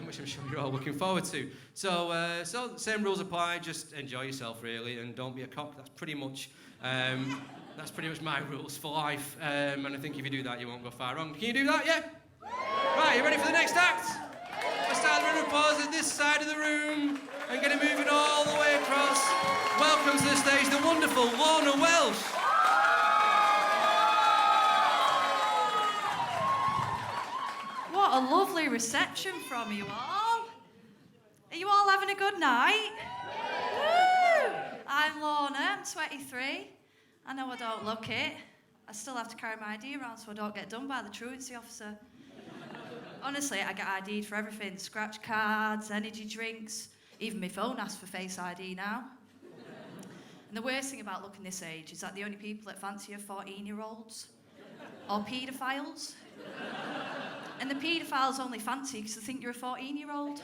which I'm sure you're all looking forward to. So same rules apply. Just enjoy yourself, really, and don't be a cock. That's pretty much my rules for life. And I think if you do that, you won't go far wrong. Can you do that? Yeah. Right. You ready for the next act? Let's start the round of applause at this side of the room and get it moving all the way across. Welcome to the stage, the wonderful Lorna Welsh. What a lovely reception from you all. Are you all having a good night? Woo! I'm Lorna, I'm 23. I know I don't look it. I still have to carry my ID around so I don't get done by the truancy officer. Honestly, I get ID'd for everything. Scratch cards, energy drinks, even my phone asks for Face ID now. And the worst thing about looking this age is that the only people that fancy are 14-year-olds or paedophiles. And the paedophiles only fancy because they think you're a 14-year-old.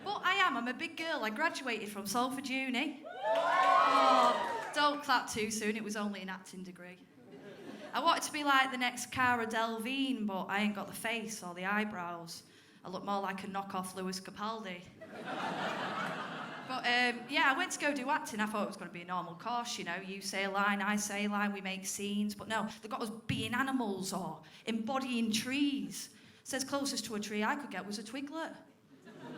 But I'm a big girl. I graduated from Salford Uni. Oh, don't clap too soon, it was only an acting degree. I wanted to be like the next Cara Delevingne, but I ain't got the face or the eyebrows. I look more like a knockoff Lewis Capaldi. But I went to go do acting. I thought it was going to be a normal course, you know. You say a line, I say a line, we make scenes. But no, they got us being animals or embodying trees. Says closest to a tree I could get was a twiglet.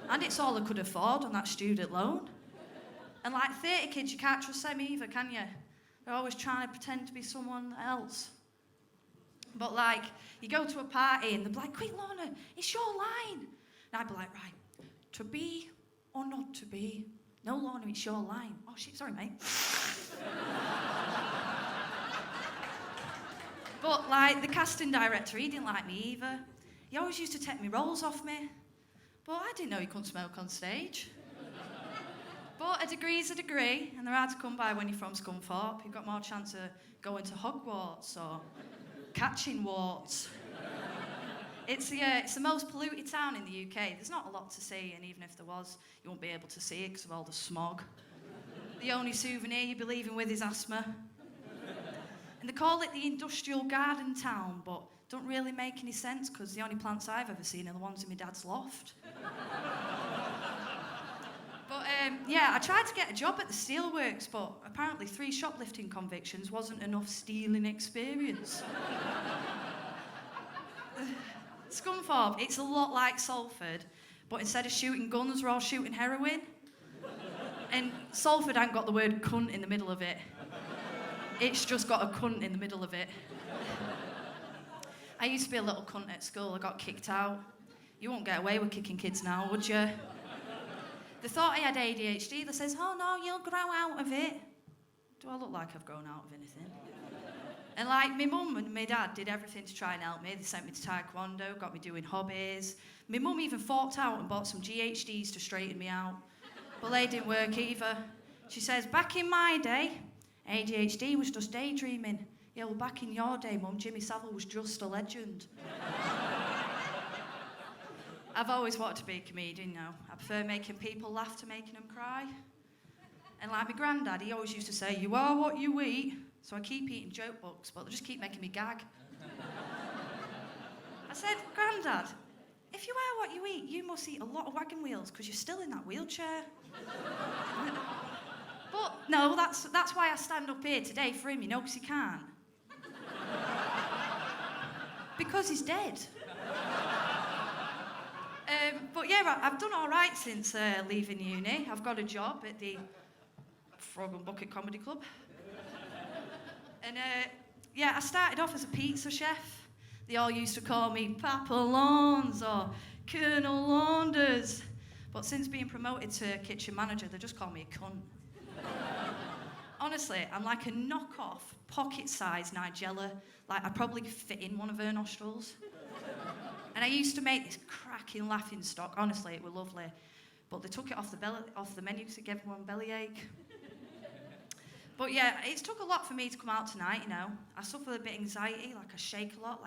And it's all I could afford on that student loan. And like 30 kids, you can't trust them either, can you? They're always trying to pretend to be someone else. But like, you go to a party and they're like, quick, Lorna, it's your line. And I'd be like, right, to be or not to be? No, Lorna, it's your line. Oh, shit, sorry, mate. But like, the casting director, he didn't like me either. He always used to take me roles off me. But I didn't know you couldn't smoke on stage. But a degree's a degree, and they're hard to come by when you're from Scunthorpe. You've got more chance of going to Hogwarts or catching warts. It's the most polluted town in the UK. There's not a lot to see, and even if there was, you won't be able to see it because of all the smog. The only souvenir you'll be leaving with is asthma. And they call it the industrial garden town, but don't really make any sense because the only plants I've ever seen are the ones in my dad's loft. But I tried to get a job at the steelworks, but apparently 3 shoplifting convictions wasn't enough stealing experience. Scunthorpe, it's a lot like Salford, but instead of shooting guns, we're all shooting heroin. And Salford ain't got the word cunt in the middle of it. It's just got a cunt in the middle of it. I used to be a little cunt at school. I got kicked out. You won't get away with kicking kids now, would you? They thought I had ADHD. They says, oh no, you'll grow out of it. Do I look like I've grown out of anything? And like, my mum and my dad did everything to try and help me. They sent me to taekwondo, got me doing hobbies. My mum even forked out and bought some GHDs to straighten me out. But they didn't work either. She says, back in my day, ADHD was just daydreaming. Yeah, well, back in your day, Mum, Jimmy Savile was just a legend. I've always wanted to be a comedian, you know. I prefer making people laugh to making them cry. And like my granddad, he always used to say, you are what you eat. So I keep eating joke books, but they just keep making me gag. I said, Grandad, if you are what you eat, you must eat a lot of wagon wheels because you're still in that wheelchair. But no, that's why I stand up here today for him, you know, because he can't. Because he's dead. But yeah, I've done all right since leaving uni. I've got a job at the Frog and Bucket Comedy Club. And I started off as a pizza chef. They all used to call me Papa Lawns or Colonel Launders. But since being promoted to kitchen manager, they just call me a cunt. Honestly, I'm like a knockoff, pocket-sized Nigella. Like, I'd probably fit in one of her nostrils. And I used to make this cracking laughing stock. Honestly, it was lovely. But they took it off the menu because it gave everyone bellyache. But yeah, it's took a lot for me to come out tonight, you know. I suffer a bit of anxiety, like I shake a lot,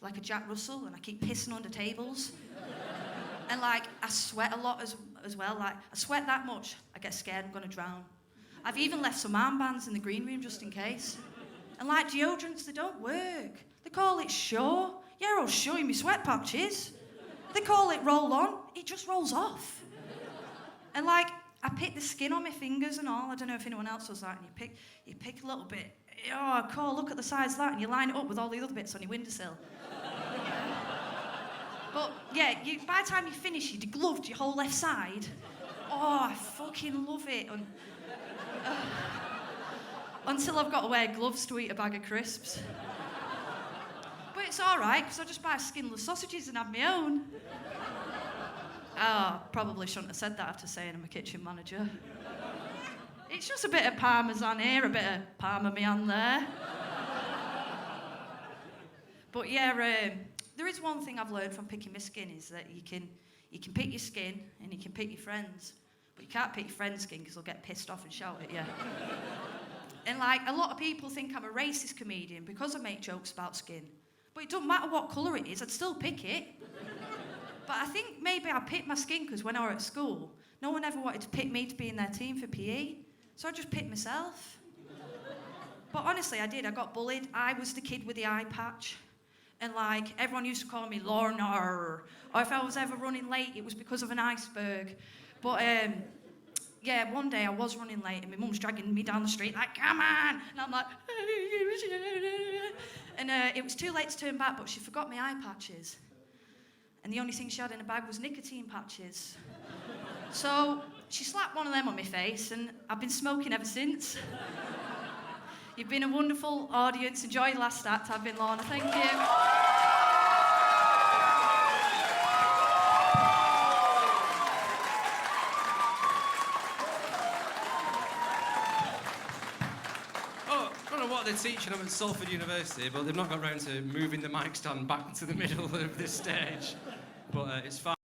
like a Jack Russell, and I keep pissing under tables. And like, I sweat a lot as well. Like, I sweat that much, I get scared I'm gonna drown. I've even left some armbands in the green room just in case. And like deodorants, they don't work. They call it Sure. Yeah, I'll show you my sweat patches. They call it roll on. It just rolls off. And like, I pick the skin on my fingers and all. I don't know if anyone else does that. And you pick a little bit. Oh, cool, look at the size of that. And you line it up with all the other bits on your windowsill. But yeah, by the time you finish, you degloved your whole left side. Oh, I fucking love it. Until I've got to wear gloves to eat a bag of crisps. But it's all right, because I just buy skinless sausages and have my own. Oh, probably shouldn't have said that after saying I'm a kitchen manager. It's just a bit of parmesan here, a bit of parmesan there. But yeah, there is one thing I've learned from picking my skin is that you can pick your skin and you can pick your friends, but you can't pick your friend's skin because they'll get pissed off and shout at you. And like, a lot of people think I'm a racist comedian because I make jokes about skin. But it doesn't matter what colour it is, I'd still pick it. But I think maybe I picked my skin because when I was at school, no one ever wanted to pick me to be in their team for PE. So I just picked myself. But honestly, I did. I got bullied. I was the kid with the eye patch. And like, everyone used to call me Lorna, or if I was ever running late, it was because of an iceberg. But yeah, one day I was running late and my mum's dragging me down the street like, come on! And I'm like, and it was too late to turn back, but she forgot my eye patches. And the only thing she had in her bag was nicotine patches. So she slapped one of them on my face and I've been smoking ever since. You've been a wonderful audience. Enjoy your last act. I've been Lorna. Thank you. They're teaching them at Salford University, but they've not got round to moving the mic stand back to the middle of this stage. But it's fine.